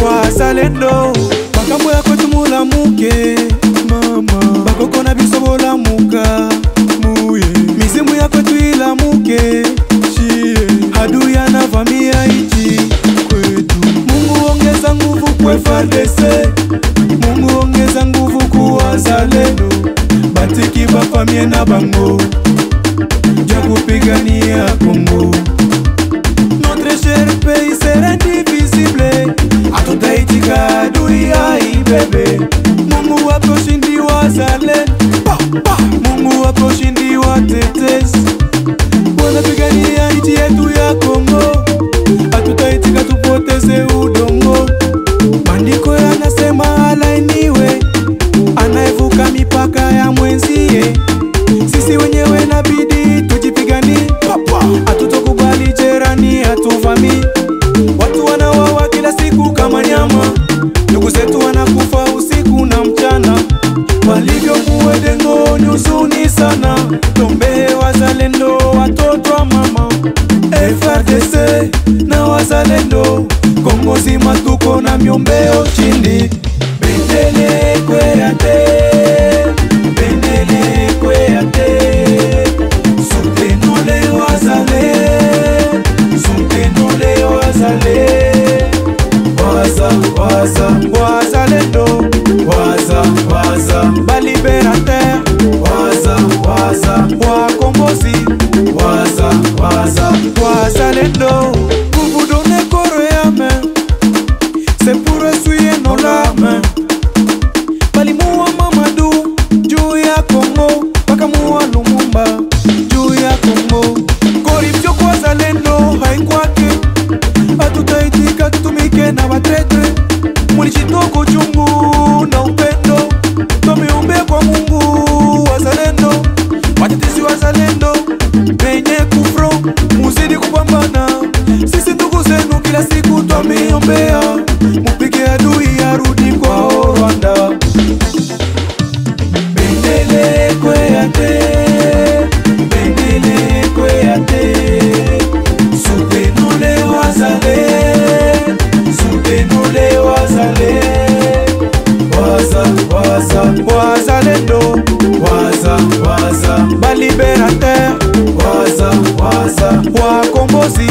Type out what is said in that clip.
Wazalendo makambo ya kwetu mulamuke mama bakoko na biso bolamuka muye mizimu ya kwetu ilamuke shie haduya na familia ichi kwetu. Mungu ongeza nguvu kwa FARDC, Mungu ongeza nguvu kwa wazalendo batiki ba familia na bango ja kupigania Kongo. Notre cher pays sera indivisible, hatutaitika adui ai bebe. Mungu wape ushindi wazalendo, Mungu wape ushindi watetezi, wanapigania nchi yetu ya Kongo. Hatutaitika tupoteze udongo. Maandiko yanasema alainiwe anayevuka mipaka ya mwenzie. Sisi wenyewe inabidi tujipiganie, hatutokubali jerani hatuvami. Watu wanawawa kila siku kama nyama, ndugu zetu wanakufa usiku na mchana. Walivyo muwedengo ni huzuni sana, tombe wazalendo watoto wa mama. FARDC na wazalendo Kongo zima tuko na miombeo chindi. Bendele kweyate, bendele kweyate, soutenons-les wazalendo, waza baliberateur, waza wakombozi, wazalendo. Pour vous donner corps et main, c'est pour essuyer nos larmes. Balimuwa Mamadou juu ya Kongo, bakamuwa Lumumba juu ya Kongo. Corruption kwa wazalendo haikwake, hatutaitika tutumike na batretre. Mulishitoko chungu na upendo, tumeombe kwa Mungu wazalendo. Watetezi wazalendo penye kufro, muzidi kupambana. Sisi ndugu zenu kila siku twamiombea, mupige adui arudi kwa Rwanda. Bendele kweyate, bendele kweyate, soutenons-les wazalendo, baliberateur, wakombozi,